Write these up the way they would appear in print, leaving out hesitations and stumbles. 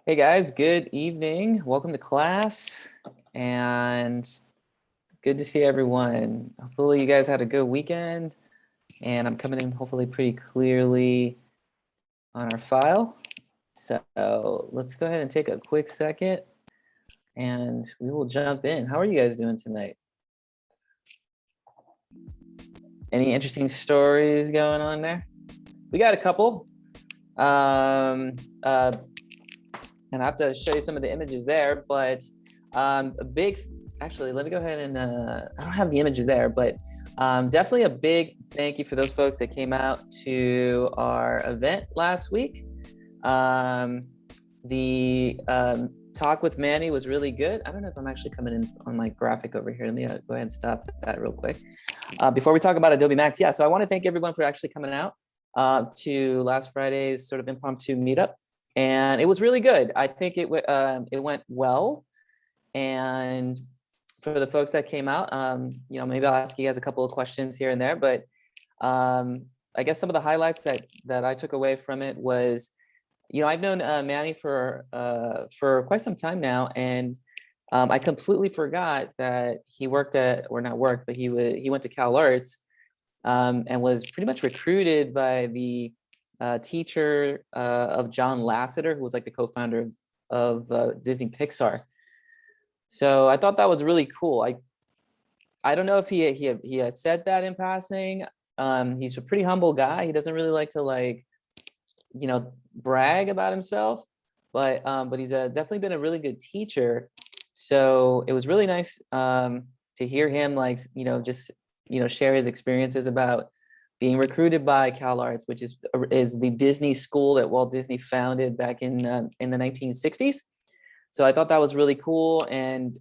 Hey guys, good evening. Welcome to class and good to see everyone. Hopefully you guys had a good weekend and I'm coming in hopefully pretty clearly on our file. So let's go ahead and take a quick second and we will jump in. How are you guys doing tonight? Any interesting stories going on there? We got a couple. Um, uh, and I have to show you some of the images there, but actually, let me go ahead and, I don't have the images there, but definitely a big thank you for those folks that came out to our event last week. The talk with Manny was really good. I don't know if I'm actually coming in on my graphic over here. Let me go ahead and stop that real quick. Before we talk about Adobe MAX, yeah, so I want to thank everyone for actually coming out to last Friday's sort of impromptu meetup. And it was really good. I think it went well. And for the folks that came out, maybe I'll ask you guys a couple of questions here and there. But I guess some of the highlights that I took away from it was, I've known Manny for quite some time now, and I completely forgot that he worked at, or not worked, but he went to Cal Arts and was pretty much recruited by the teacher of John Lasseter, who was like the co-founder of Disney Pixar. So I thought that was really cool. I don't know if he had said that in passing. He's a pretty humble guy. He doesn't really like to brag about himself, but he's definitely been a really good teacher. So it was really nice to hear him just share his experiences about being recruited by Cal Arts, which is the Disney school that Walt Disney founded back in the 1960s. So I thought that was really cool. And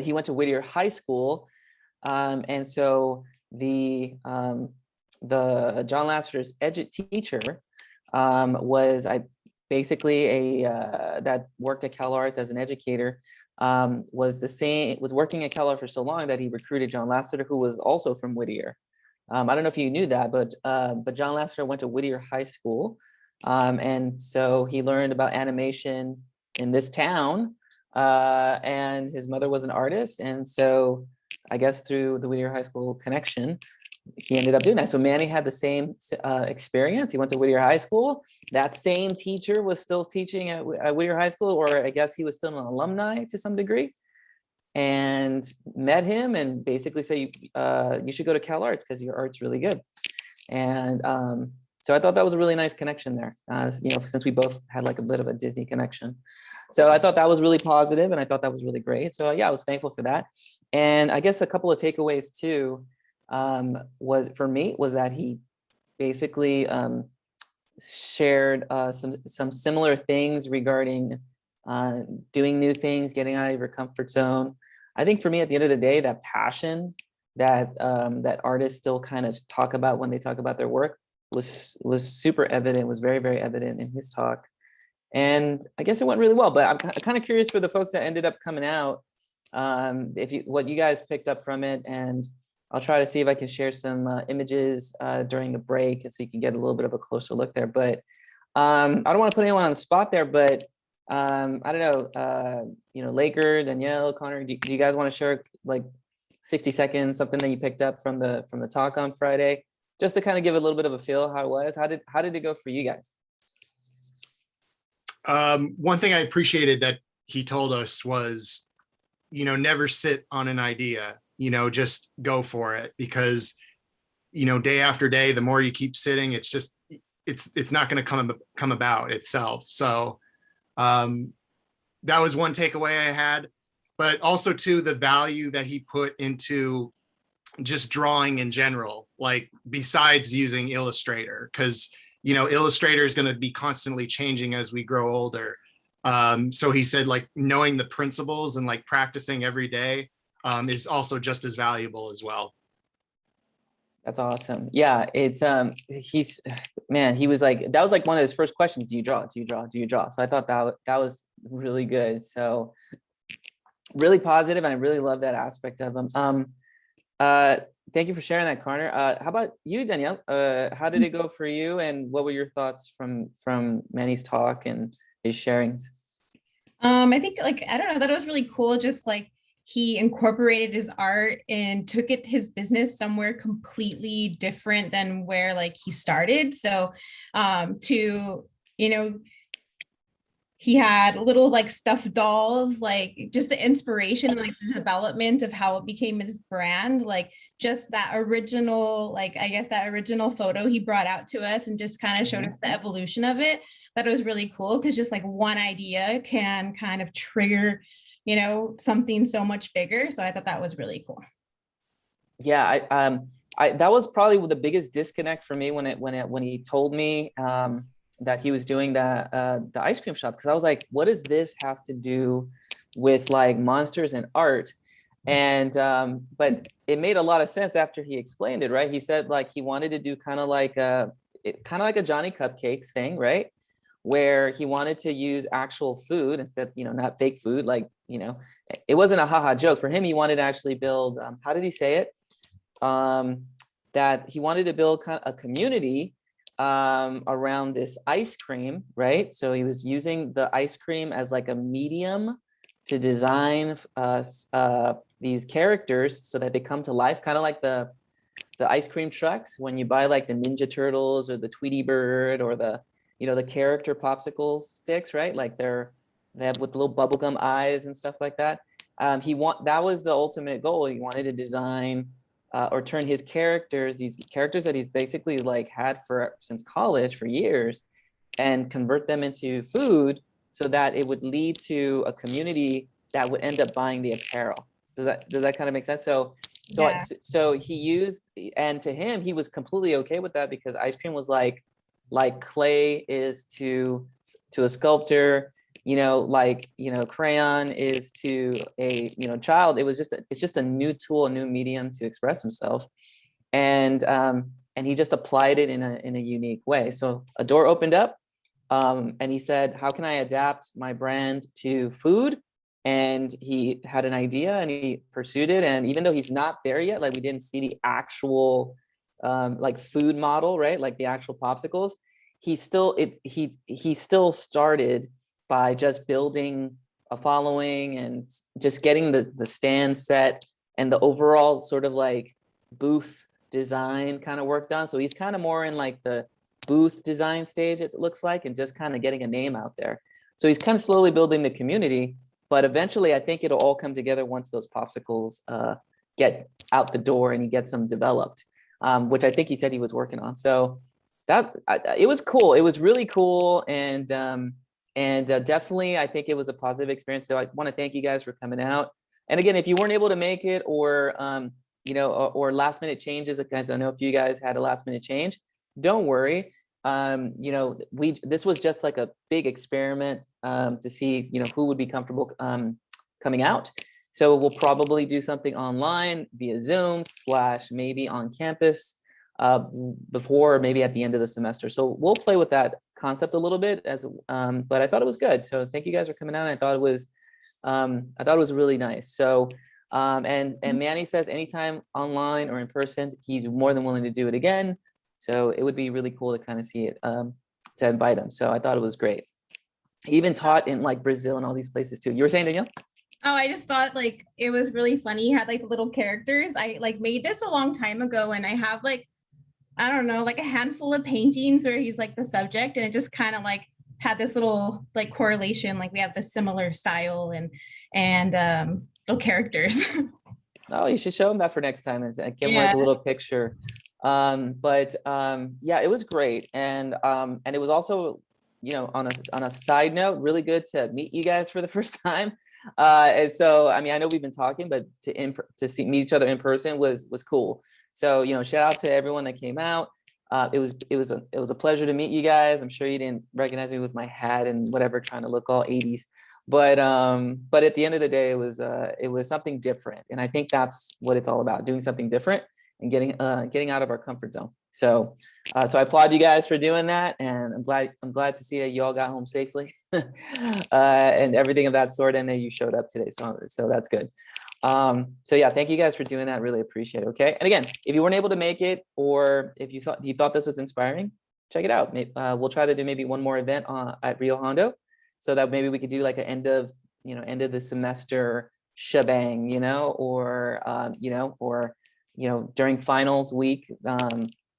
he went to Whittier High School. And so the John Lasseter's teacher was basically that worked at Cal Arts as an educator, was working at Cal Arts for so long that he recruited John Lasseter, who was also from Whittier. I don't know if you knew that, but John Lasseter went to Whittier High School. And so he learned about animation in this town, and his mother was an artist. And so I guess through the Whittier High School connection, he ended up doing that. So Manny had the same experience. He went to Whittier High School. That same teacher was still teaching at Whittier High School, or I guess he was still an alumni to some degree, and met him and basically said, you should go to Cal Arts because your art's really good. And so I thought that was a really nice connection there, since we both had like a bit of a Disney connection. So I thought that was really positive, and I thought that was really great. So yeah, I was thankful for that. And I guess a couple of takeaways too was that he basically shared some similar things regarding doing new things, getting out of your comfort zone. I think for me, at the end of the day, that passion that artists still kind of talk about when they talk about their work was super evident, was very, very evident in his talk. And I guess it went really well, but I'm kind of curious for the folks that ended up coming out, what you guys picked up from it. And I'll try to see if I can share some images during the break so you can get a little bit of a closer look there. But I don't want to put anyone on the spot there, but I don't know, Laker, Danielle, Connor, do you guys want to share like 60 seconds, something that you picked up from the talk on Friday, just to kind of give a little bit of a feel how it was? How did it go for you guys? One thing I appreciated that he told us was, never sit on an idea, just go for it, because, day after day, the more you keep sitting, it's not going to come about itself. So that was one takeaway I had, but also too, the value that he put into just drawing in general, like besides using Illustrator, because Illustrator is going to be constantly changing as we grow older. So he said, like, knowing the principles and like practicing every day is also just as valuable as well. That's awesome. Yeah, it's he was like, that was like one of his first questions. Do you draw? Do you draw? Do you draw? So I thought that was really good. So really positive, and I really love that aspect of him. Thank you for sharing that, Connor. How about you, Danielle? How did it go for you, and what were your thoughts from Manny's talk, and his sharings. I think like, I don't know, that was really cool. Just like he incorporated his art and took it his business somewhere completely different than where like he started. So to, you know, he had little like stuffed dolls, like just the inspiration, like the development of how it became his brand, like just that original, like I guess that original photo he brought out to us and just kind of showed us the evolution of it. That was really cool because just like one idea can kind of trigger, you know, something so much bigger. So I thought that was really cool. Yeah, that was probably the biggest disconnect for me when he told me that he was doing the ice cream shop, because I was like, what does this have to do with like monsters and art? And but it made a lot of sense after he explained it, right? He said like he wanted to do kind of like a Johnny Cupcakes thing, right? Where he wanted to use actual food instead, you know, not fake food. Like, you know, it wasn't a haha joke for him. He wanted to actually build, how did he say it? That he wanted to build kind of a community around this ice cream, right? So he was using the ice cream as like a medium to design these characters so that they come to life, kind of like the ice cream trucks when you buy like the Ninja Turtles or the Tweety Bird or the, you know, the character popsicle sticks, right? Like they have with little bubblegum eyes and stuff like that. That was the ultimate goal. He wanted to design or turn his characters, these characters that he's basically like had since college for years, and convert them into food so that it would lead to a community that would end up buying the apparel. Does that kind of make sense? So he used, and to him, he was completely okay with that, because ice cream was like clay is to a sculptor, you know, like, you know, crayon is to a, you know, child. It's just a new tool, a new medium to express himself. And he just applied it in a unique way. So a door opened up, and he said, how can I adapt my brand to food? And he had an idea and he pursued it. And even though he's not there yet, like we didn't see the actual like food model, right? Like the actual popsicles, he still started by just building a following and just getting the stand set and the overall sort of like booth design kind of work done. So he's kind of more in like the booth design stage, it looks like, and just kind of getting a name out there. So he's kind of slowly building the community, but eventually I think it'll all come together once those popsicles get out the door and he gets them developed, which I think he said he was working on. So it was cool. It was really cool. And definitely, I think it was a positive experience. So I want to thank you guys for coming out. And again, if you weren't able to make it, or you know, or last minute changes, because I know if you guys had a last minute change, don't worry. You know, this was just like a big experiment to see, you know, who would be comfortable coming out. So we'll probably do something online via Zoom / maybe on campus before, or maybe at the end of the semester. So we'll play with that concept a little bit but I thought it was good. So thank you guys for coming out. I thought it was really nice. So and Manny says anytime online or in person, he's more than willing to do it again. So it would be really cool to kind of see it, to invite him. So I thought it was great. He even taught in like Brazil and all these places too. You were saying, Danielle? Oh, I just thought like it was really funny. He had like little characters. I like made this a long time ago, and I have like, I don't know, like a handful of paintings where he's like the subject, and it just kind of like had this little like correlation. Like we have this similar style and little characters. Oh, you should show him that for next time and give him Yeah. like a little picture. Yeah, it was great. And it was also, you know, on a side note, really good to meet you guys for the first time. And so, I mean, I know we've been talking, but to meet each other in person was cool. So, you know, shout out to everyone that came out. It was a pleasure to meet you guys. I'm sure you didn't recognize me with my hat and whatever, trying to look all 80s. But at the end of the day, it was something different. And I think that's what it's all about, doing something different and getting out of our comfort zone. So I applaud you guys for doing that, and I'm glad to see that you all got home safely and everything of that sort, and that you showed up today. So that's good. So yeah, thank you guys for doing that. Really appreciate it. Okay. And again, if you weren't able to make it, or if you thought this was inspiring, check it out. We'll try to do maybe one more event at Rio Hondo. so that maybe we could do like an end of the semester shebang, or during finals week,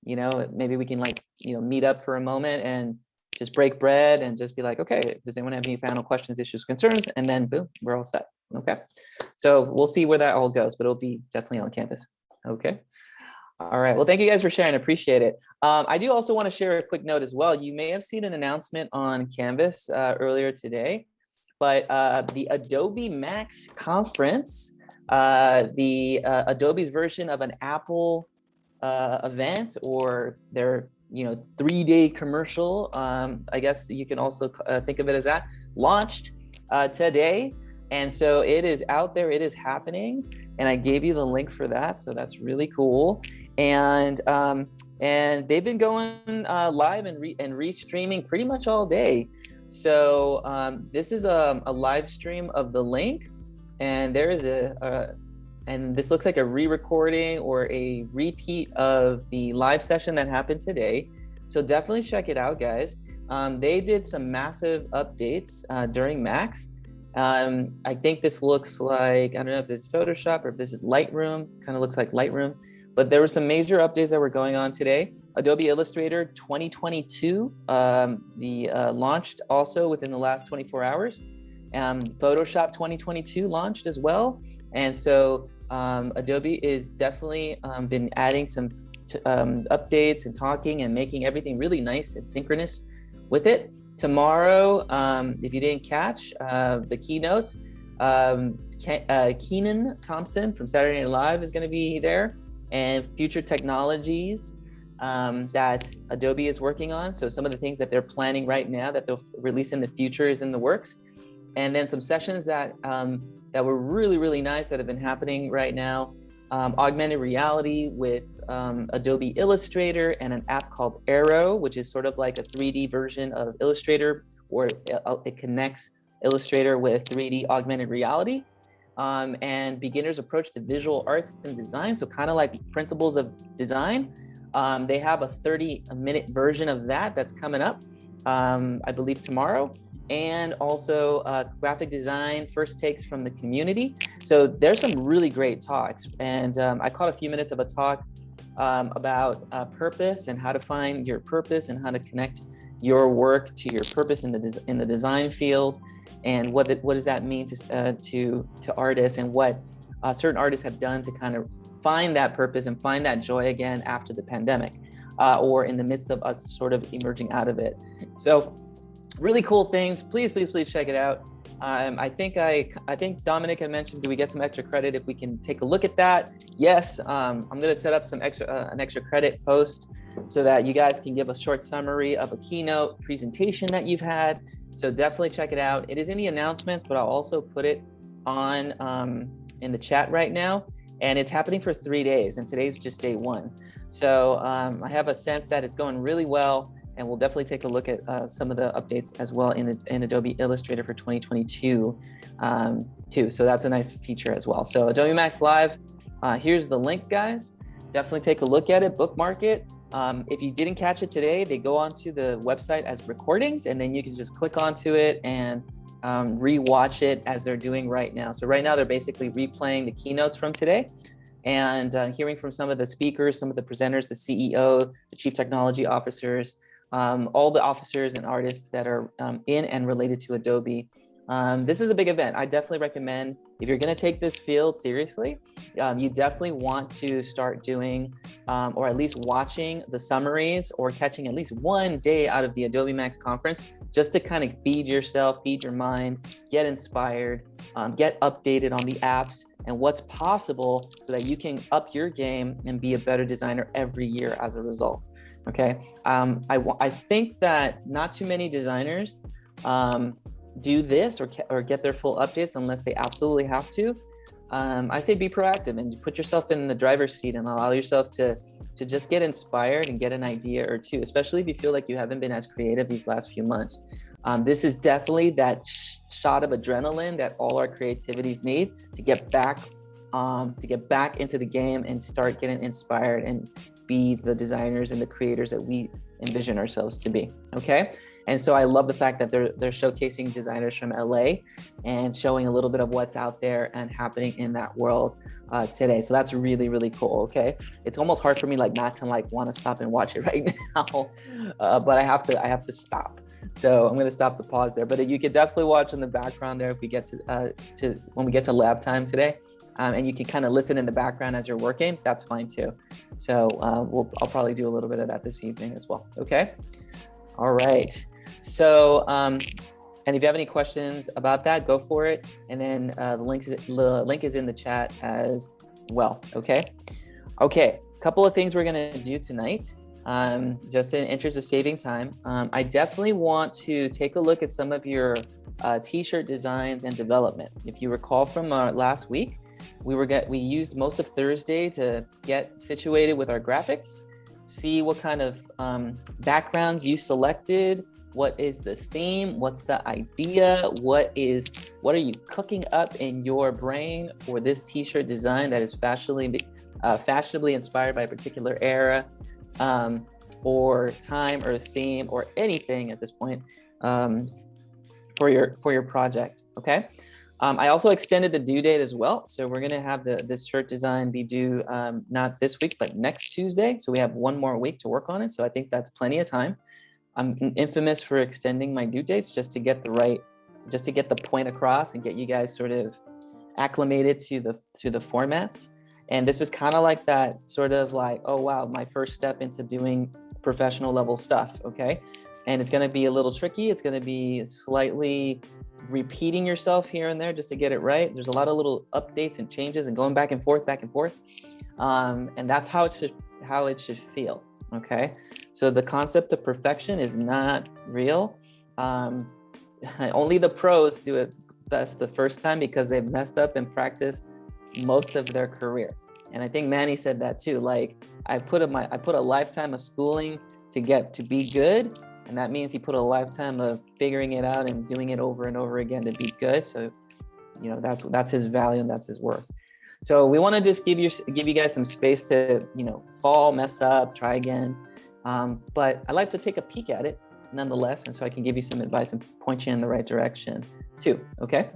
maybe we can like, meet up for a moment and just break bread and just be like, okay, does anyone have any final questions, issues, concerns? And then boom, we're all set. Okay. So we'll see where that all goes, but it'll be definitely on campus. Okay. All right. Well, thank you guys for sharing. Appreciate it. I do also want to share a quick note as well. You may have seen an announcement on Canvas earlier today, but the Adobe MAX conference, Adobe's version of an Apple event, or their 3-day commercial, I guess you can also think of it as that, launched today. And so it is out there, it is happening, and I gave you the link for that, so that's really cool. And they've been going live and restreaming pretty much all day. So this is a live stream of the link, and there is and this looks like a re-recording or a repeat of the live session that happened today. So definitely check it out, guys. They did some massive updates during Max. I think this looks like, I don't know if this is Photoshop or if this is Lightroom, kind of looks like Lightroom, but there were some major updates that were going on today. Adobe Illustrator 2022 launched also within the last 24 hours. Photoshop 2022 launched as well. And so Adobe is definitely been adding some updates and talking and making everything really nice and synchronous with it. Tomorrow, if you didn't catch the keynotes, Keenan Thompson from Saturday Night Live is going to be there, and future technologies that Adobe is working on. So some of the things that they're planning right now that they'll release in the future is in the works. And then some sessions that were really, really nice that have been happening right now. Augmented reality with Adobe Illustrator and an app called Arrow, which is sort of like a 3D version of Illustrator, or it connects Illustrator with 3D augmented reality. And beginner's approach to visual arts and design. So kind of like principles of design. They have a 30-minute version of that that's coming up, I believe tomorrow. And also graphic design, first takes from the community. So there's some really great talks. And I caught a few minutes of a talk about purpose and how to find your purpose and how to connect your work to your purpose in the design field, and what does that mean to artists, and what certain artists have done to kind of find that purpose and find that joy again after the pandemic, or in the midst of us sort of emerging out of it. So really cool things. Please check it out. I think Dominic had mentioned, do we get some extra credit if we can take a look at that? Yes, I'm going to set up some an extra credit post so that you guys can give a short summary of a keynote presentation that you've had. So definitely check it out. It is in the announcements, but I'll also put it on in the chat right now. And it's happening for 3 days, and today's just day 1. So I have a sense that it's going really well. And we'll definitely take a look at some of the updates as well in Adobe Illustrator for 2022 too. So that's a nice feature as well. So Adobe MAX Live, here's the link, guys. Definitely take a look at it, bookmark it. If you didn't catch it today, they go onto the website as recordings, and then you can just click onto it and re-watch it as they're doing right now. So right now they're basically replaying the keynotes from today, and hearing from some of the speakers, some of the presenters, the CEO, the chief technology officers, all the officers and artists that are in and related to Adobe. This is a big event. I definitely recommend, if you're going to take this field seriously, you definitely want to start doing, or at least watching the summaries, or catching at least one day out of the Adobe MAX conference, just to kind of feed yourself, feed your mind, get inspired, get updated on the apps and what's possible, so that you can up your game and be a better designer every year as a result. Okay, I think that not too many designers do this or get their full updates unless they absolutely have to. I say be proactive and put yourself in the driver's seat and allow yourself to just get inspired and get an idea or two, especially if you feel like you haven't been as creative these last few months. This is definitely that shot of adrenaline that all our creativities need to get back into the game and start getting inspired and be the designers and the creators that we envision ourselves to be. Okay. And so I love the fact that they're showcasing designers from LA and showing a little bit of what's out there and happening in that world today. So that's really, really cool. Okay. It's almost hard for me like not to like want to stop and watch it right now, but I have to stop. So I'm going to stop the pause there, but you could definitely watch in the background there if we get to when we get to lab time today. And you can kind of listen in the background as you're working. That's fine too. So I'll probably do a little bit of that this evening as well. Okay. All right. So, and if you have any questions about that, go for it. And then the link is in the chat as well. Okay. Okay. A couple of things we're going to do tonight. Just in interest of saving time, I definitely want to take a look at some of your t-shirt designs and development. If you recall from last week, we used most of Thursday to get situated with our graphics, see what kind of backgrounds you selected, what is the theme, what's the idea, what are you cooking up in your brain for this t-shirt design that is fashionably inspired by a particular era, or time or theme or anything at this point for your project. Okay. I also extended the due date as well. So we're going to have this shirt design be due not this week, but next Tuesday. So we have one more week to work on it. So I think that's plenty of time. I'm infamous for extending my due dates just to get the point across and get you guys sort of acclimated to the formats. And this is kind of like that sort of like, oh, wow, my first step into doing professional level stuff. Okay. And it's going to be a little tricky. It's going to be slightly repeating yourself here and there just to get it right. There's a lot of little updates and changes and going back and forth. And that's how it should feel. Okay. So the concept of perfection is not real. Only the pros do it best the first time because they've messed up and practiced most of their career. And I think Manny said that too. Like I put a lifetime of schooling to be good. And that means he put a lifetime of figuring it out and doing it over and over again to be good. So, you know, that's his value and that's his worth. So we want to just give you guys some space to, you know, fall, mess up, try again. But I like to take a peek at it nonetheless. And so I can give you some advice and point you in the right direction too. Okay.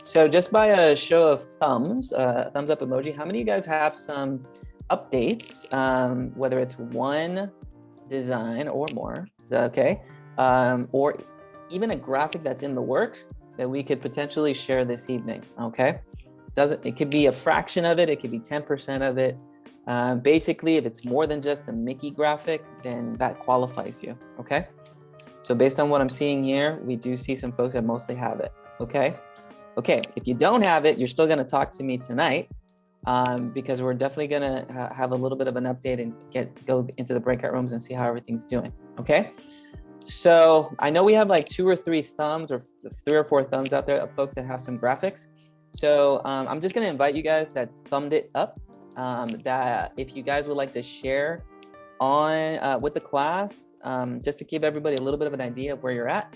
So just by a show of thumbs up emoji, how many of you guys have some updates, whether it's one design or more, okay, or even a graphic that's in the works that we could potentially share this evening, okay? It could be a fraction of it, it could be 10% of it. Basically, if it's more than just a Mickey graphic, then that qualifies you, okay? So based on what I'm seeing here, we do see some folks that mostly have it, okay? Okay, if you don't have it, you're still gonna talk to me tonight, because we're definitely gonna have a little bit of an update and go into the breakout rooms and see how everything's doing, okay? So I know we have like 2 or 3 thumbs or 3 or 4 thumbs out there of folks that have some graphics. So I'm just gonna invite you guys that thumbed it up, that if you guys would like to share on with the class, just to give everybody a little bit of an idea of where you're at.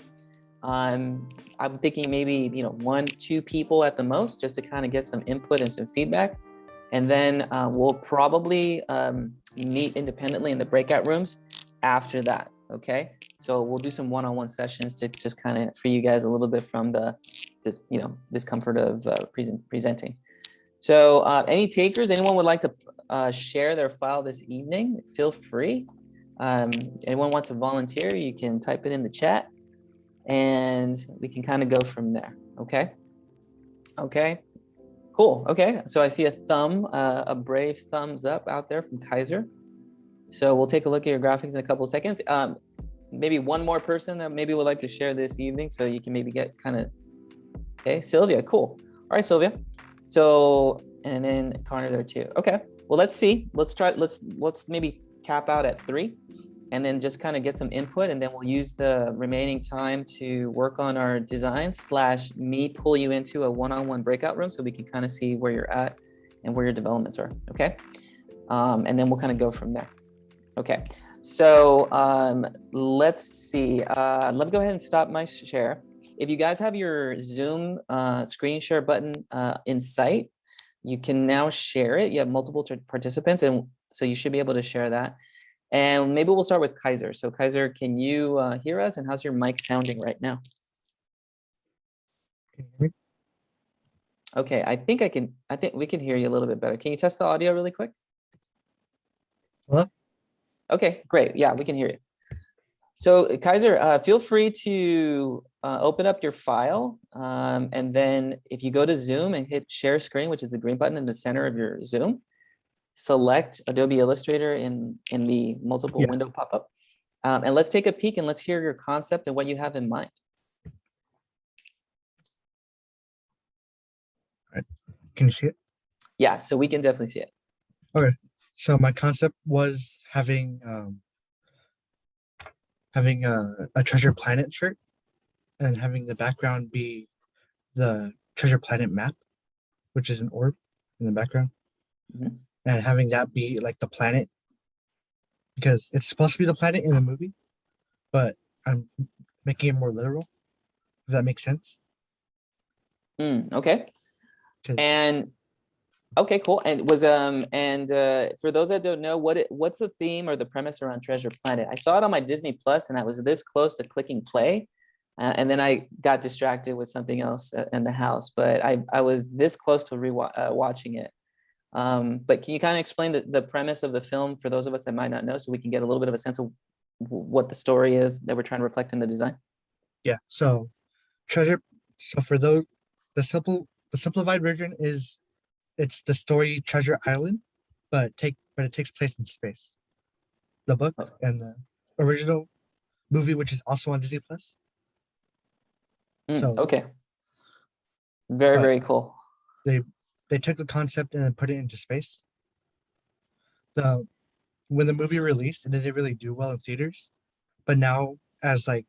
I'm thinking maybe, you know, 1, 2 people at the most, just to kind of get some input and some feedback. And then we'll probably meet independently in the breakout rooms after that, okay? So we'll do some one-on-one sessions to just kind of free you guys a little bit from this discomfort of presenting. So any takers, anyone would like to share their file this evening, feel free. Anyone wants to volunteer, you can type it in the chat and we can kind of go from there, okay? Okay. Cool. Okay. So I see a brave thumbs up out there from Kaiser. So we'll take a look at your graphics in a couple of seconds. Maybe one more person that maybe would like to share this evening, so you can maybe get kind of, okay, Sylvia, cool. All right, Sylvia. So, and then Connor there too. Okay. Well, let's see. Let's maybe cap out at 3 and then just kind of get some input, and then we'll use the remaining time to work on our designs / me pull you into a one-on-one breakout room so we can kind of see where you're at and where your developments are, okay? And then we'll kind of go from there. Okay, so let's see. Let me go ahead and stop my share. If you guys have your Zoom screen share button in sight, you can now share it. You have multiple participants, and so you should be able to share that. And maybe we'll start with Kaiser. So Kaiser, can you hear us? And how's your mic sounding right now? Can you hear me? Okay, I think we can hear you a little bit better. Can you test the audio really quick? Hello? Okay, great. Yeah, we can hear you. So Kaiser, feel free to open up your file. And then if you go to Zoom and hit share screen, which is the green button in the center of your Zoom, select Adobe Illustrator in the multiple window pop-up. And let's take a peek and let's hear your concept and what you have in mind. Can you see it? Yeah, so we can definitely see it. Okay. So my concept was having a Treasure Planet shirt and having the background be the Treasure Planet map, which is an orb in the background. Mhm. And having that be like the planet, because it's supposed to be the planet in the movie, but I'm making it more literal, if that makes sense. Okay. 'Cause- And okay, cool. And was for those that don't know, what's the theme or the premise around Treasure Planet? I saw it on my Disney Plus, and I was this close to clicking play, and then I got distracted with something else in the house. But I was this close to watching it. But can you kind of explain the premise of the film for those of us that might not know, so we can get a little bit of a sense of what the story is that we're trying to reflect in the design? Yeah. So for those, the simplified version is it's the story Treasure Island, but it takes place in space. The book Oh. and the original movie, which is also on Disney Plus. So Okay. Very, but very cool. they took the concept and then put it into space. When the movie released, it didn't really do well in theaters, but now as like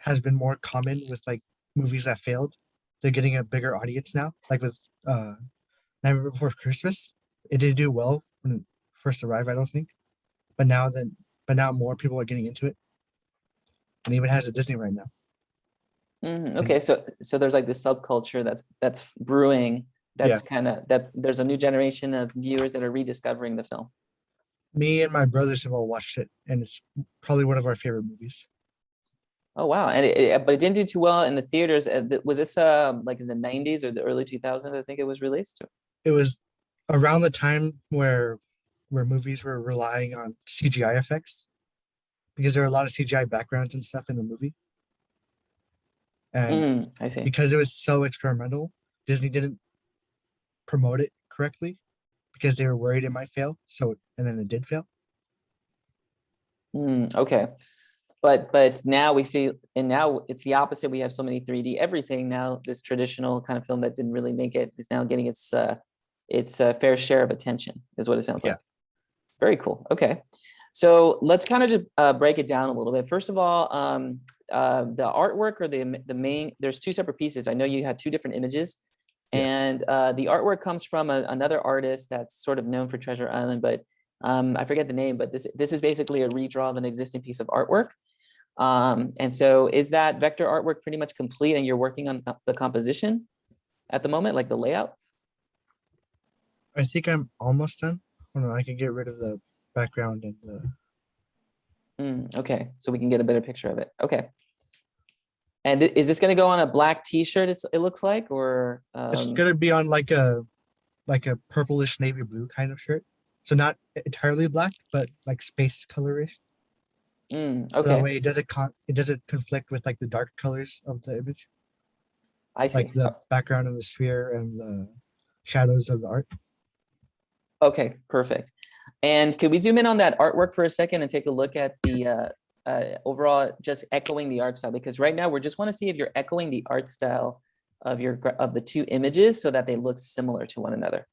has been more common with like movies that failed, they're getting a bigger audience now. Like with Nightmare Before Christmas, it did do well when it first arrived, I don't think, but now more people are getting into it, and even has a Disney right now. Okay, so there's like this subculture that's brewing. That's kind of that. There's a new generation of viewers that are rediscovering the film. Me and my brothers have all watched it, and it's probably one of our favorite movies. Oh wow! And but it didn't do too well in the theaters. Was this like in the 90s or the early 2000s? I think it was released. It was around the time where movies were relying on CGI effects, because there are a lot of CGI backgrounds and stuff in the movie. And I see. because it was so experimental, Disney didn't promote it correctly because they were worried it might fail. And then it did fail. Okay, but now we see, and now it's the opposite. We have so many 3D everything now. This traditional kind of film that didn't really make it is now getting its fair share of attention, is what it sounds like. Very cool. Okay, so let's kind of just break it down a little bit. First of all, the artwork or the main, there's two separate pieces. I know you had two different images, and the artwork comes from another artist that's sort of known for Treasure Island, but I forget the name. But this is basically a redraw of an existing piece of artwork. And so is that vector artwork pretty much complete, and you're working on the composition at the moment, like the layout? I think I'm almost done. Hold on, I can get rid of the background and the. Okay, so we can get a better picture of it. Okay. And is this going to go on a black T-shirt? It looks like, or It's gonna be on like a purplish navy blue kind of shirt. So not entirely black, but like space colorish. okay. So that way it doesn't conflict with like the dark colors of the image. I see. Like the background of the sphere and the shadows of the art. Okay, perfect. And could we zoom in on that artwork for a second and take a look at the overall, just echoing the art style? Because right now we just want to see if you're echoing the art style of the two images so that they look similar to one another.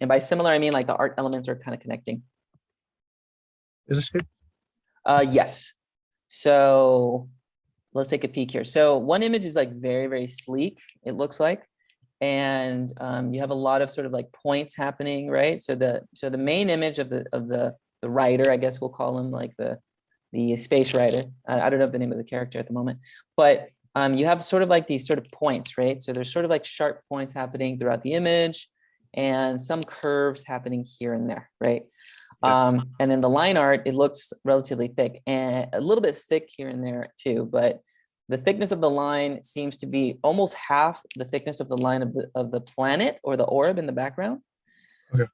And by similar, I mean like the art elements are kind of connecting. Is this good? Yes. So let's take a peek here. So one image is like very, very sleek, it looks like. And you have a lot of sort of like points happening, right? So the main image of the writer, I guess we'll call him like the space writer. I don't know the name of the character at the moment, but you have sort of like these sort of points, right? So there's sort of like sharp points happening throughout the image and some curves happening here and there, right? And then the line art, it looks relatively thick and a little bit thick here and there too, but the thickness of the line seems to be almost half the thickness of the line of the planet or the orb in the background. Okay.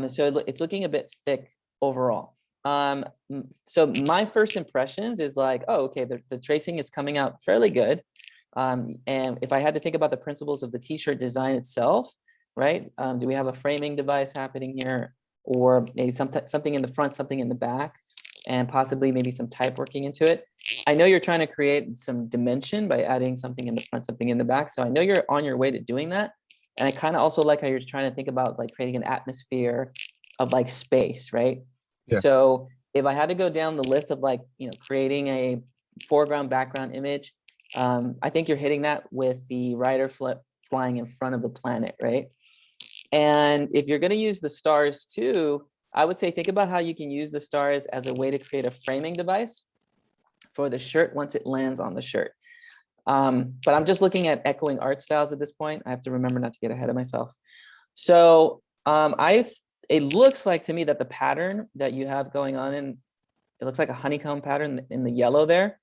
So it's looking a bit thick overall. So my first impressions is like, oh, okay, the tracing is coming out fairly good. And if I had to think about the principles of the t-shirt design itself, right? Do we have a framing device happening here, or maybe something in the front, something in the back, and possibly maybe some type working into it? I know you're trying to create some dimension by adding something in the front, something in the back. So I know you're on your way to doing that. And I kind of also like how you're trying to think about like creating an atmosphere of like space, right? Yeah. So if I had to go down the list of like, creating a foreground background image, I think you're hitting that with the rider flying in front of the planet, right? And if you're going to use the stars too, I would say think about how you can use the stars as a way to create a framing device for the shirt once it lands on the shirt. But I'm just looking at echoing art styles at this point. I have to remember not to get ahead of myself. So it looks like to me that the pattern that you have going on it looks like a honeycomb pattern in the yellow there.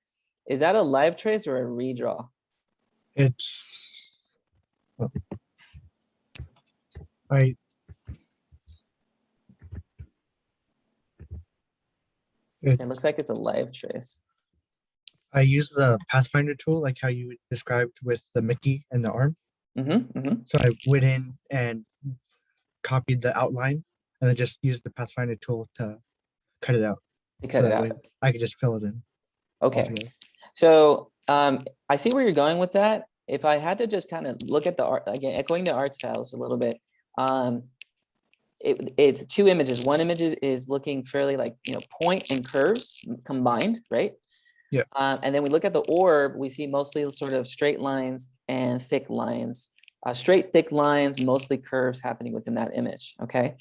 Is that a live trace or a redraw? It's I It looks like it's a live trace. I use the Pathfinder tool, like how you described with the Mickey and the arm. So I went in and copied the outline and then just used the Pathfinder tool to cut it out. To cut it out. I could just fill it in. Okay. Altogether. So I see where you're going with that. If I had to just kind of look at the art, again, echoing the art styles a little bit, it's two images. One image is looking fairly like, point and curves combined, right? Yeah. And then we look at the orb, we see mostly sort of straight lines and thick lines, straight, thick lines, mostly curves happening within that image. Okay.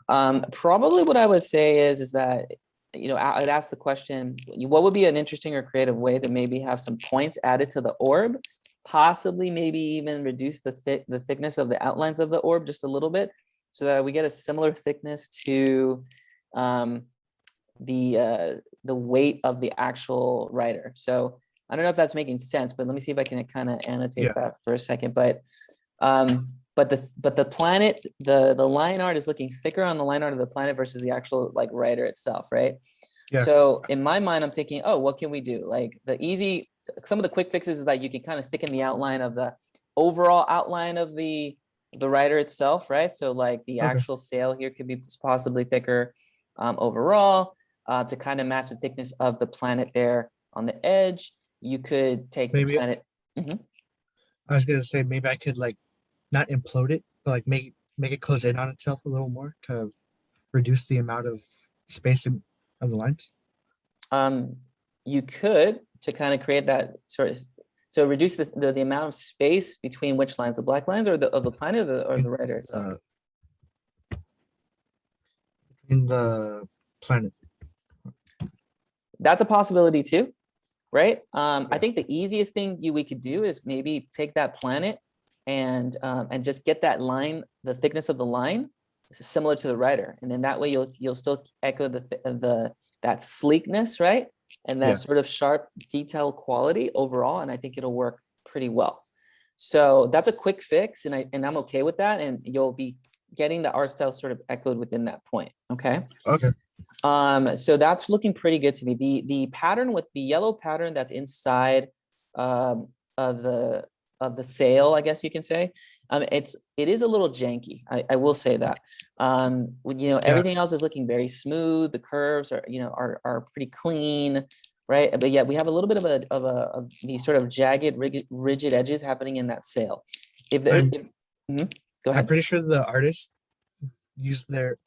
Probably what I would say is that, I'd ask the question, what would be an interesting or creative way to maybe have some points added to the orb, possibly maybe even reduce the thickness of the outlines of the orb just a little bit, so that we get a similar thickness to the weight of the actual rider. So I don't know if that's making sense, but let me see if I can kind of annotate that for a second. But the planet, the line art is looking thicker on the line art of the planet versus the actual like rider itself, right? Yeah. So in my mind, I'm thinking, oh, what can we do? Like some of the quick fixes is that you can kind of thicken the outline of the overall outline of the rider itself, right? So like the actual sail here could be possibly thicker overall to kind of match the thickness of the planet there on the edge. You could take the planet. I was gonna say maybe I could like not implode it, but like make it close in on itself a little more to reduce the amount of space of the lines. You could, to kind of create that sort of, so reduce the amount of space between which lines, the black lines or of the planet or the rider itself? In the planet. That's a possibility too, right? I think the easiest thing we could do is maybe take that planet and just get that line, the thickness of the line similar to the rider, and then that way you'll still echo that sleekness, right? And that sort of sharp detail quality overall, and I think it'll work pretty well. So that's a quick fix, and I'm okay with that, and you'll be getting the art style sort of echoed within that point. Okay. Okay. So that's looking pretty good to me. The pattern with the yellow pattern that's inside of the sail, I guess you can say, it is a little janky. I will say that. Everything else is looking very smooth. The curves are pretty clean, right? But yet we have a little bit of these sort of jagged, rigid edges happening in that sail. Go ahead. I'm pretty sure the artist used their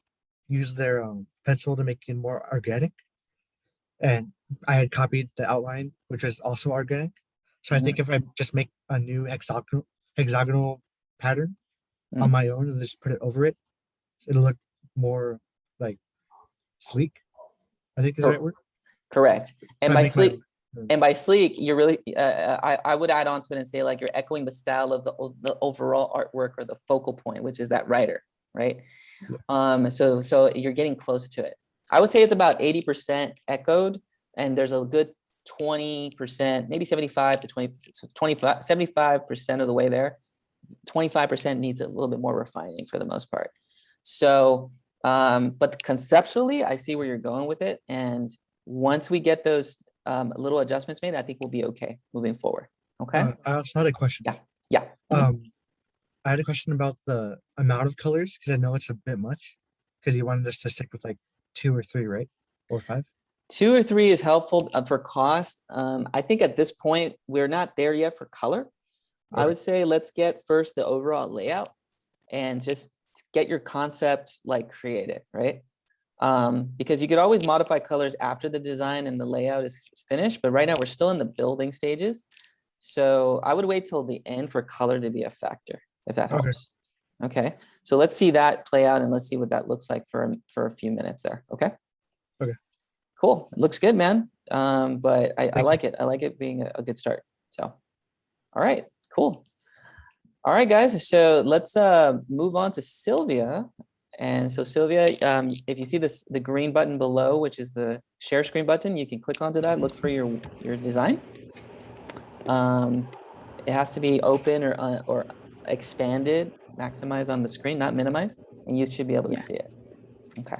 pencil to make it more organic, and I had copied the outline, which was also organic. So I think if I just make a new hexagonal pattern on my own and just put it over it, it'll look more like sleek. I think is the right word. Correct. And by sleek, you're really, I would add on to it and say like you're echoing the style of the overall artwork or the focal point, which is that rider, right? So you're getting close to it. I would say it's about 80% echoed, and there's a good 20%, maybe 75 to 75% of the way there. 25% needs a little bit more refining for the most part. So, but conceptually, I see where you're going with it. And once we get those little adjustments made, I think we'll be okay moving forward. Okay. I also had a question. Yeah. Yeah. I had a question about the amount of colors because I know it's a bit much because you wanted us to stick with like 2 or 3, right? Or 5. 2 or 3 is helpful for cost. I think at this point, we're not there yet for color. I would say let's get first the overall layout and just get your concept like created, right? Because you could always modify colors after the design and the layout is finished, but right now we're still in the building stages. So I would wait till the end for color to be a factor, if that helps. Okay, so let's see that play out and let's see what that looks like for a few minutes there. Okay. Okay. Cool. It looks good, man. But I like it. I like it being a good start. So, all right, cool. All right, guys. So let's move on to Sylvia. And so Sylvia, if you see the green button below, which is the share screen button, you can click onto that. Look for your design. It has to be open or expanded, maximize on the screen, not minimize, and you should be able to see it. Okay.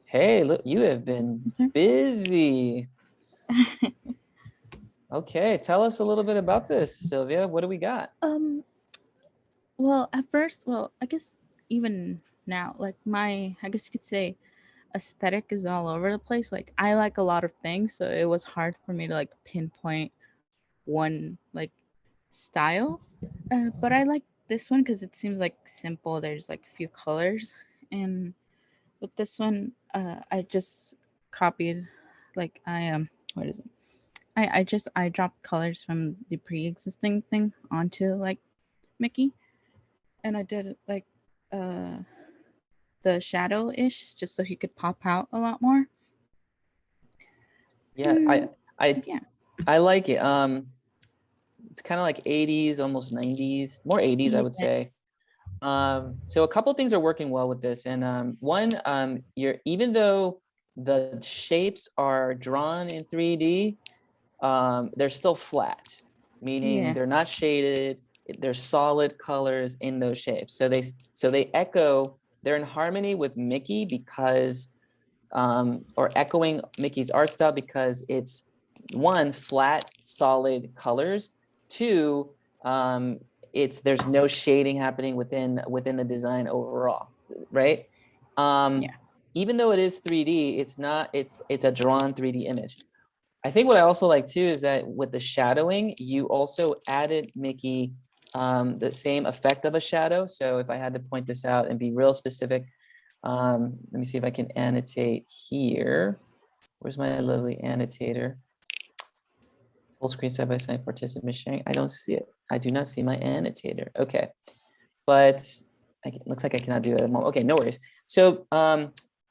Hey, look, you have been busy. Okay, tell us a little bit about this, Sylvia. What do we got? Well, at first, I guess even now, like I guess you could say aesthetic is all over the place. Like I like a lot of things, so it was hard for me to like pinpoint one like style. But I like this one because it seems like simple. There's like few colors, and with this one, I just copied, like what is it? I dropped colors from the pre-existing thing onto like Mickey, and I did like the shadow-ish just so he could pop out a lot more. Yeah, Yeah. I like it. It's kind of like 80s, almost 90s, more 80s, I would say. So a couple things are working well with this, and one, even though the shapes are drawn in 3D, they're still flat, meaning they're not shaded. They're solid colors in those shapes. So they echo. They're in harmony with Mickey because, or echoing Mickey's art style because it's one, flat, solid colors. Two, there's no shading happening within the design overall, right? Even though it is 3D, it's not. It's a drawn 3D image. I think what I also like too is that with the shadowing, you also added Mickey the same effect of a shadow. So if I had to point this out and be real specific, let me see if I can annotate here. Where's my lovely annotator? Full screen side by side participant sharing. I don't see it. I do not see my annotator. Okay, but it looks like I cannot do it at the moment. Okay, no worries. So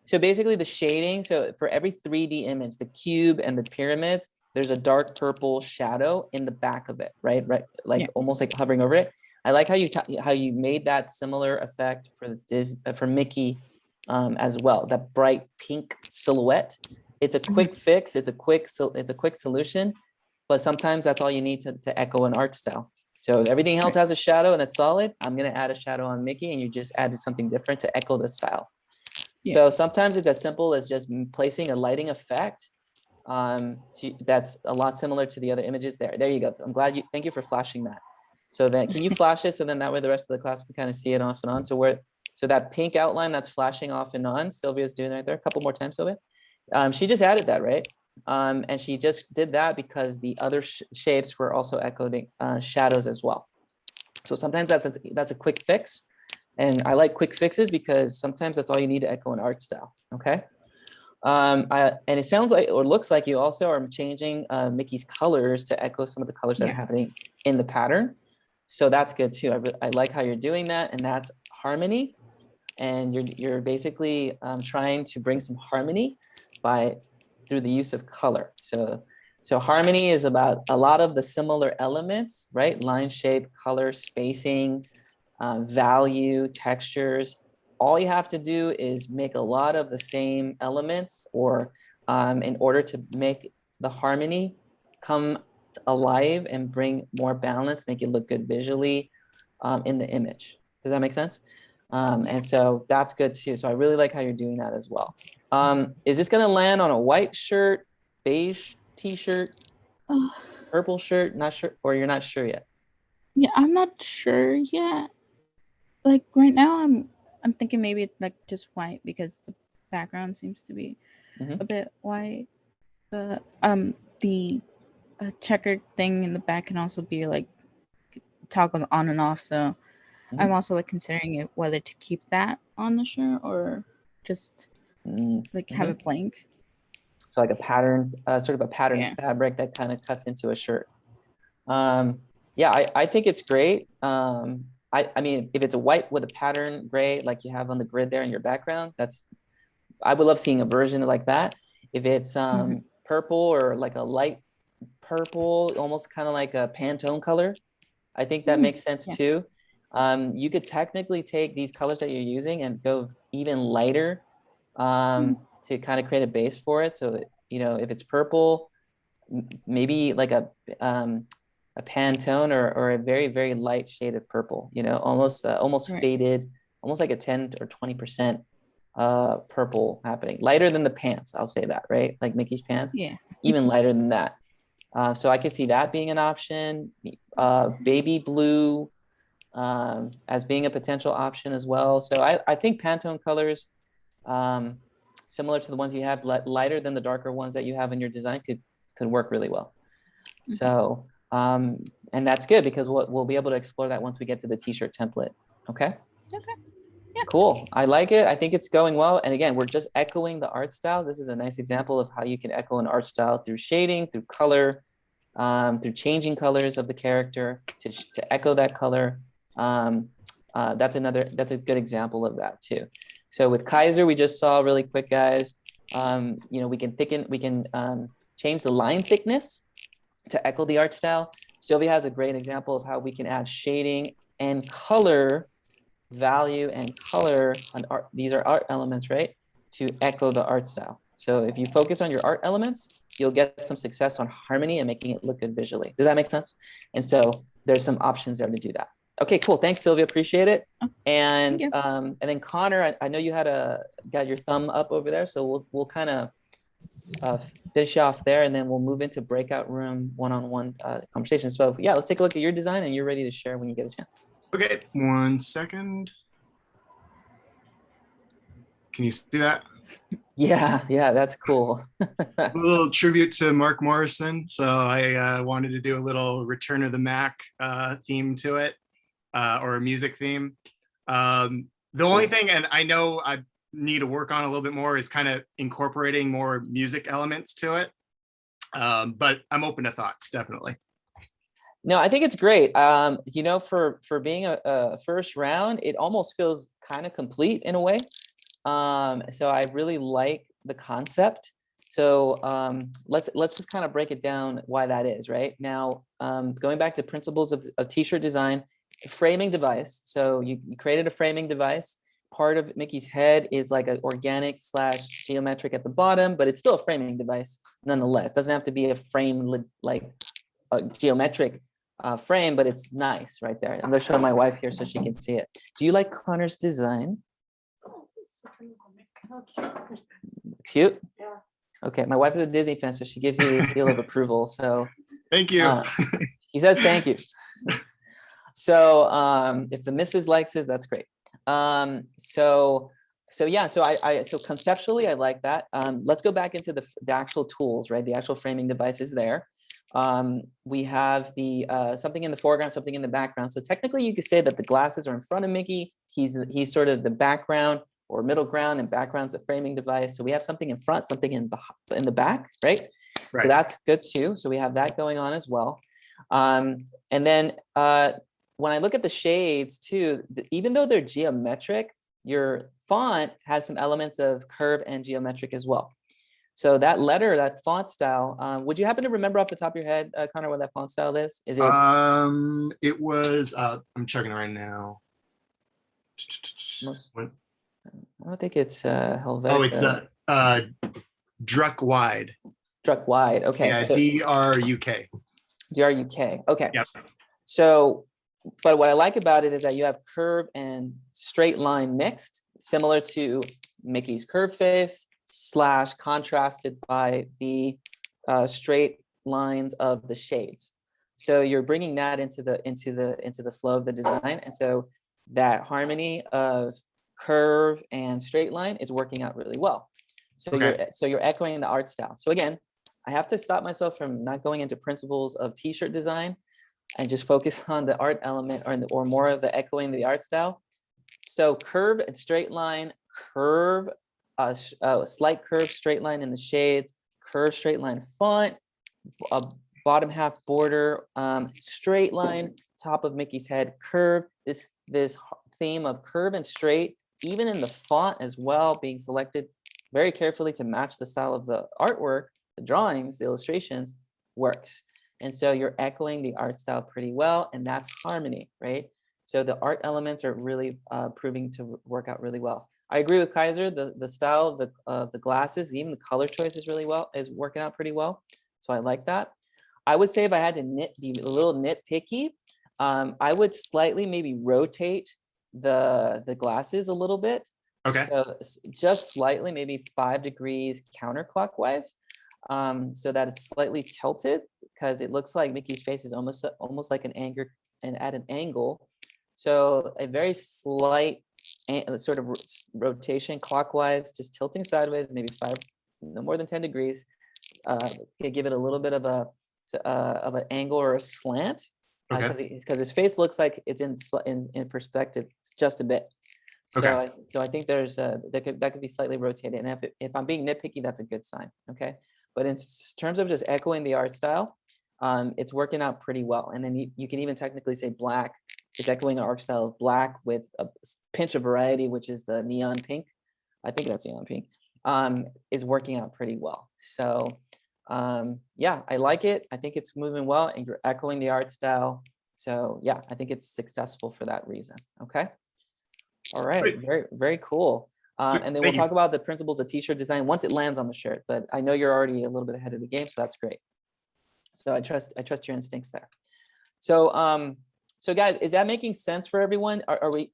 so basically the shading, so for every 3D image, the cube and the pyramids, there's a dark purple shadow in the back of it, right? Like almost like hovering over it. I like how you made that similar effect for Mickey as well. That bright pink silhouette. It's a quick fix. It's a quick solution, but sometimes that's all you need to echo an art style. So if everything else has a shadow and it's solid, I'm gonna add a shadow on Mickey, and you just added something different to echo the style. So sometimes it's as simple as just placing a lighting effect that's a lot similar to the other images there. There you go. I'm glad thank you for flashing that. So then can you flash it so then that way the rest of the class can kind of see it off and on. So that pink outline that's flashing off and on, Sylvia's doing right there. A couple more times, Sylvia. She just added that, right? And she just did that because the other shapes were also echoing shadows as well. So sometimes that's a quick fix. And I like quick fixes because sometimes that's all you need to echo an art style, okay? And it sounds like, or looks like you also are changing Mickey's colors to echo some of the colors that are happening in the pattern. So that's good too. I like how you're doing that, and that's harmony. And you're basically trying to bring some harmony through the use of color. So harmony is about a lot of the similar elements, right? Line, shape, color, spacing, value, textures. all you have to do is make a lot of the same elements, or in order to make the harmony come alive and bring more balance, make it look good visually in the image. Does that make sense? And so that's good too. So I really like how you're doing that as well. Is this gonna land on a white shirt, beige t-shirt, Uh, purple shirt? Not sure, or you're not sure yet? yeah, I'm not sure yet. Like right now, I'm thinking maybe like just white because the background seems to be Mhm. a bit white. But the checkered thing in the back can also be like toggled on and off. So I'm also like considering it whether to keep that on the shirt or just like have it blank. So like a pattern, sort of a pattern Yeah. fabric that kind of cuts into a shirt. Yeah, I think it's great. I mean, if it's a white with a pattern gray, like you have on the grid there in your background, I would love seeing a version like that. If it's purple or like a light purple, almost kind of like a Pantone color, I think that makes sense yeah. too. You could technically take these colors that you're using and go even lighter to kind of create a base for it. So, you know, if it's purple, maybe like a Pantone or a very, very light shade of purple, you know, almost Right. faded, almost like a 10 or 20% purple happening, lighter than the pants. I'll say that, right? Like Mickey's pants, Yeah. even lighter than that. So I could see that being an option. Baby blue as being a potential option as well. So I think Pantone colors, similar to the ones you have, lighter than the darker ones that you have in your design, could work really well. So, and that's good because we'll be able to explore that once we get to the t-shirt template. Okay. Okay. Yeah. Cool. I like it. I think it's going well. And again, we're just echoing the art style. This is a nice example of how you can echo an art style through shading, through color, through changing colors of the character to echo that color. That's a good example of that too. So with Kaiser, we just saw really quick, guys, you know, we can change the line thickness to echo the art style. Sylvia has a great example of how we can add shading and color value and color on art. These are art elements, right? To echo the art style. So if you focus on your art elements, you'll get some success on harmony and making it look good visually. Does that make sense? And so there's some options there to do that. Okay, cool. Thanks, Sylvia. Appreciate it. And then Connor, I know you got your thumb up over there, so we'll kind of finish off there, and then we'll move into breakout room one-on-one conversation. So yeah, let's take a look at your design, and you're ready to share when you get a chance. Okay, 1 second. Can you see that? Yeah, that's cool. A little tribute to Mark Morrison. So I wanted to do a little Return of the Mac theme to it, or a music theme. The only thing, and I know I need to work on a little bit more, is kind of incorporating more music elements to it. But I'm open to thoughts, definitely. No, I think it's great. You know, for being a first round, it almost feels kind of complete in a way. So I really like the concept. So let's just kind of break it down why that is, right? Now, going back to principles of t-shirt design, framing device. So you created a framing device. Part of Mickey's head is like an organic / geometric at the bottom, but it's still a framing device nonetheless. Doesn't have to be a frame like a geometric frame, but it's nice right there. I'm gonna show my wife here so she can see it. Do you like Connor's design? Cute? Yeah. Okay, my wife is a Disney fan, so she gives you the seal of approval. So thank you. He says thank you. So if the missus likes it, that's great. So conceptually, I like that. Let's go back into the actual tools, right? The actual framing device is there. We have the something in the foreground, something in the background. So technically, you could say that the glasses are in front of Mickey. He's sort of the background or middle ground, and background's the framing device. So we have something in front, something in the back, right? So that's good too. So we have that going on as well. And then when I look at the shades too, even though they're geometric, your font has some elements of curve and geometric as well. So that letter, that font style, would you happen to remember off the top of your head, Connor, what that font style is? Is it? It was. I'm checking right now. I don't think it's Helvetica. Oh, it's Druk Wide. Druk Wide. Okay. Yeah, So DRUK. DRUK. Okay. Yep. So, but what I like about it is that you have curve and straight line mixed, similar to Mickey's curve face / contrasted by the straight lines of the shades. So you're bringing that into the flow of the design, and so that harmony of curve and straight line is working out really well. So Okay. you're echoing the art style. So again, I have to stop myself from not going into principles of t-shirt design and just focus on the art element or more of the echoing the art style. So curve and straight line, curve, slight curve, straight line in the shades, curve, straight line font, bottom half border, straight line, top of Mickey's head, curve. This theme of curve and straight, even in the font as well, being selected very carefully to match the style of the artwork, the drawings, the illustrations, works. And so you're echoing the art style pretty well, and that's harmony, right? So the art elements are really proving to work out really well. I agree with Kaiser. The style of the glasses, even the color choice is working out pretty well. So I like that. I would say if I had to be a little nitpicky, I would slightly maybe rotate the glasses a little bit. Okay. So just slightly, maybe 5 degrees counterclockwise, so that it's slightly tilted, because it looks like Mickey's face is almost like an at an angle. So a very slight sort of rotation clockwise, just tilting sideways, maybe 5, no more than 10 degrees. Can give it a little bit of an angle or a slant, because his face looks like it's in perspective just a bit. So, Okay. I think there's that could be slightly rotated, and if I'm being nitpicky, that's a good sign. Okay, but in terms of just echoing the art style, it's working out pretty well. And then you can even technically say black. It's echoing an art style of black with a pinch of variety, which is the neon pink. I think that's neon pink. Is working out pretty well. So yeah, I like it. I think it's moving well, and you're echoing the art style. So yeah, I think it's successful for that reason. Okay. All right. Great. Very, very cool. And then we'll Thank you. talk about the principles of t-shirt design once it lands on the shirt. But I know you're already a little bit ahead of the game, so that's great. So I trust your instincts there. So so guys, is that making sense for everyone?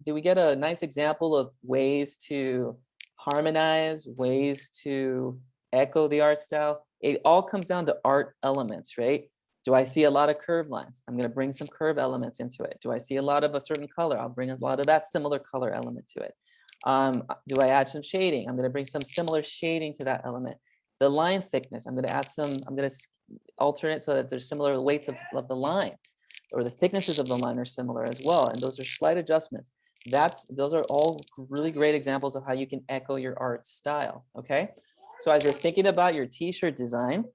Do we get a nice example of ways to harmonize, ways to echo the art style? It all comes down to art elements, right? Do I see a lot of curved lines? I'm going to bring some curve elements into it. Do I see a lot of a certain color? I'll bring a lot of that similar color element to it. Do I add some shading? I'm going to bring some similar shading to that element. The line thickness, I'm going to alternate so that there's similar weights of the line, or the thicknesses of the line are similar as well. And those are slight adjustments. Those are all really great examples of how you can echo your art style. Okay. So as you're thinking about your t-shirt design,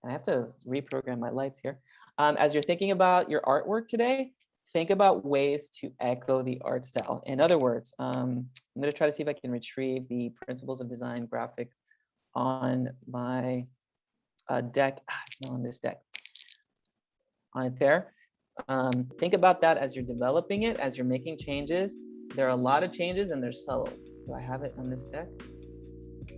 and I have to reprogram my lights here. As you're thinking about your artwork today, think about ways to echo the art style. In other words, I'm going to try to see if I can retrieve the principles of design graphic on my deck. It's not on this deck. On it there. Think about that as you're developing it, as you're making changes. There are a lot of changes and they're subtle. Do I have it on this deck?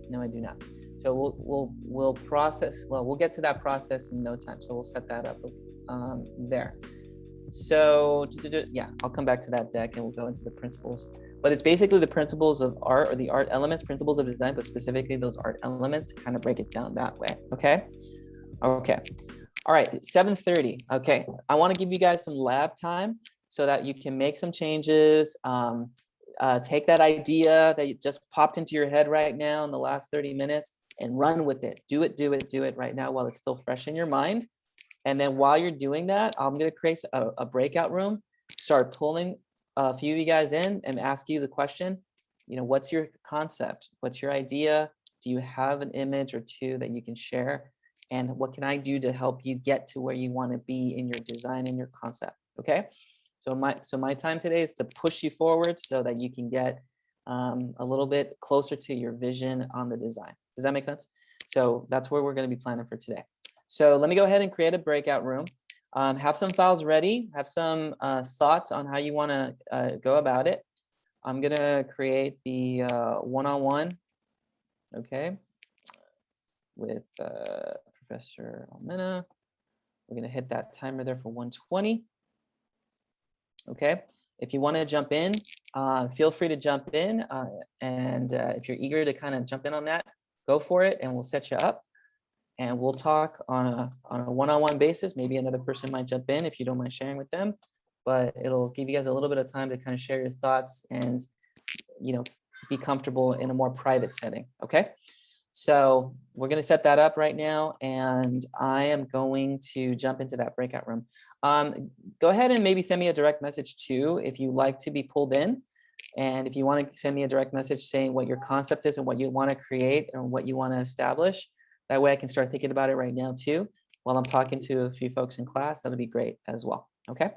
No, I do not. So we'll process. Well, we'll get to that process in no time. So we'll set that up there. So yeah, I'll come back to that deck and we'll go into the principles. But it's basically the principles of art, or the art elements, principles of design, but specifically those art elements to kind of break it down that way. Okay. Okay. All right. 7:30. Okay. I want to give you guys some lab time so that you can make some changes. Take that idea that you just popped into your head right now in the last 30 minutes and run with it. Do it right now while it's still fresh in your mind. And then while you're doing that, I'm going to create a breakout room, start pulling a few of you guys in and ask you the question, what's your concept? What's your idea? Do you have an image or two that you can share? And what can I do to help you get to where you want to be in your design and your concept? Okay. So my time today is to push you forward so that you can get a little bit closer to your vision on the design. Does that make sense? So that's where we're going to be planning for today. So let me go ahead and create a breakout room. Have some files ready. Have some thoughts on how you want to go about it. I'm gonna create the one-on-one, okay, with Professor Almena. We're gonna hit that timer there for 120. Okay, if you want to jump in, feel free to jump in, and if you're eager to kind of jump in on that, go for it, and we'll set you up, and we'll talk on a one-on-one basis. Maybe another person might jump in if you don't mind sharing with them, but it'll give you guys a little bit of time to kind of share your thoughts and, you know, be comfortable in a more private setting. Okay. So we're going to set that up right now, and I am going to jump into that breakout room. Go ahead and maybe send me a direct message too, if you like to be pulled in. And if you want to send me a direct message saying what your concept is and what you want to create and what you want to establish, that way I can start thinking about it right now too, while I'm talking to a few folks in class. That'll be great as well. Okay.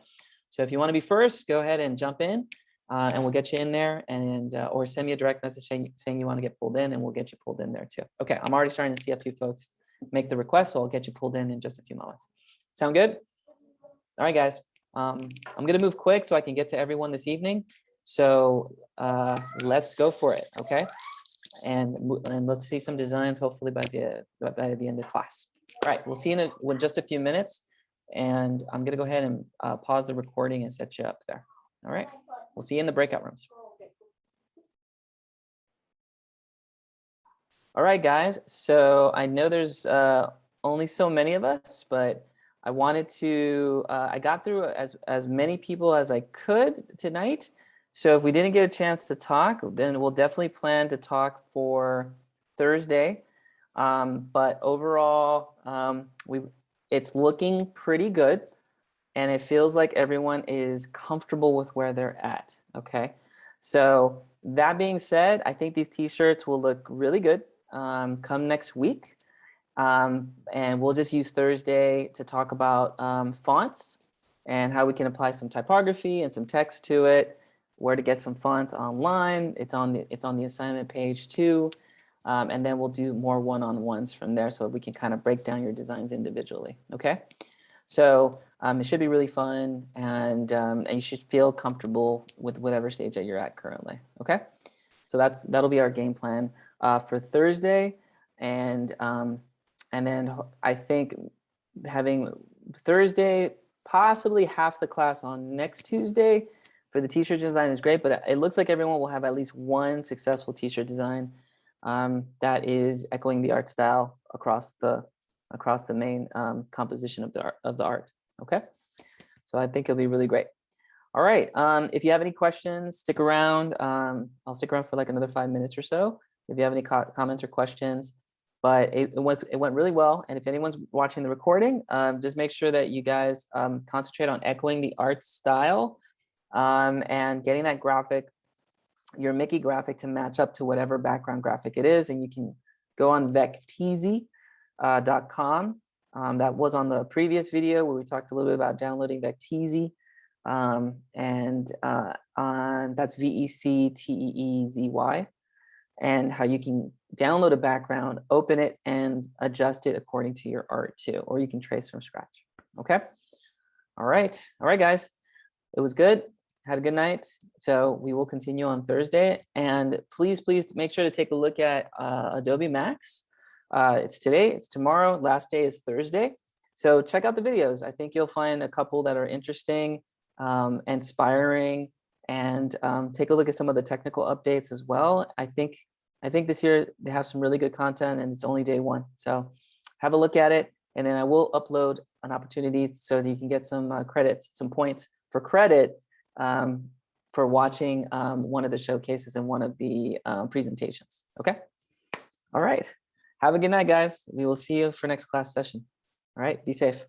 So if you want to be first, go ahead and jump in. And we'll get you in there, and or send me a direct message saying you want to get pulled in, and we'll get you pulled in there too. Okay, I'm already starting to see a few folks make the request, so I'll get you pulled in just a few moments. Sound good? All right, guys. I'm gonna move quick so I can get to everyone this evening. So let's go for it, okay? And let's see some designs hopefully by the end of class. All right, we'll see you in just a few minutes, and I'm gonna go ahead and pause the recording and set you up there. All right. We'll see you in the breakout rooms. All right, guys. So I know there's only so many of us, but I wanted to, I got through as many people as I could tonight. So if we didn't get a chance to talk, then we'll definitely plan to talk for Thursday. But overall, it's looking pretty good. And it feels like everyone is comfortable with where they're at, okay? So that being said, I think these t-shirts will look really good come next week. And we'll just use Thursday to talk about fonts and how we can apply some typography and some text to it, where to get some fonts online. It's on the assignment page too. And then we'll do more one-on-ones from there so we can kind of break down your designs individually, okay? So it should be really fun, and you should feel comfortable with whatever stage that you're at currently. Okay, so that'll be our game plan for Thursday, and then I think having Thursday, possibly half the class on next Tuesday for the t-shirt design is great, but it looks like everyone will have at least one successful t-shirt design that is echoing the art style across the main composition of the art. Okay, so I think it'll be really great. All right, if you have any questions, stick around. I'll stick around for like another 5 minutes or so if you have any comments or questions. But it went really well, and if anyone's watching the recording, just make sure that you guys concentrate on echoing the art style and getting that graphic, your Mickey graphic, to match up to whatever background graphic it is. And you can go on vecteezy.com. That was on the previous video where we talked a little bit about downloading Vecteezy. That's VECTEEZY, and how you can download a background, open it, and adjust it according to your art too, or you can trace from scratch. Okay. All right, guys. It was good. Had a good night. So we will continue on Thursday, and please make sure to take a look at Adobe MAX. It's today, it's tomorrow, last day is Thursday. So check out the videos. I think you'll find a couple that are interesting, inspiring, and take a look at some of the technical updates as well. I think this year they have some really good content, and it's only day one. So have a look at it, and then I will upload an opportunity so that you can get some credits, some points for credit for watching one of the showcases and one of the presentations. Okay. All right. Have a good night, guys. We will see you for next class session. All right. Be safe.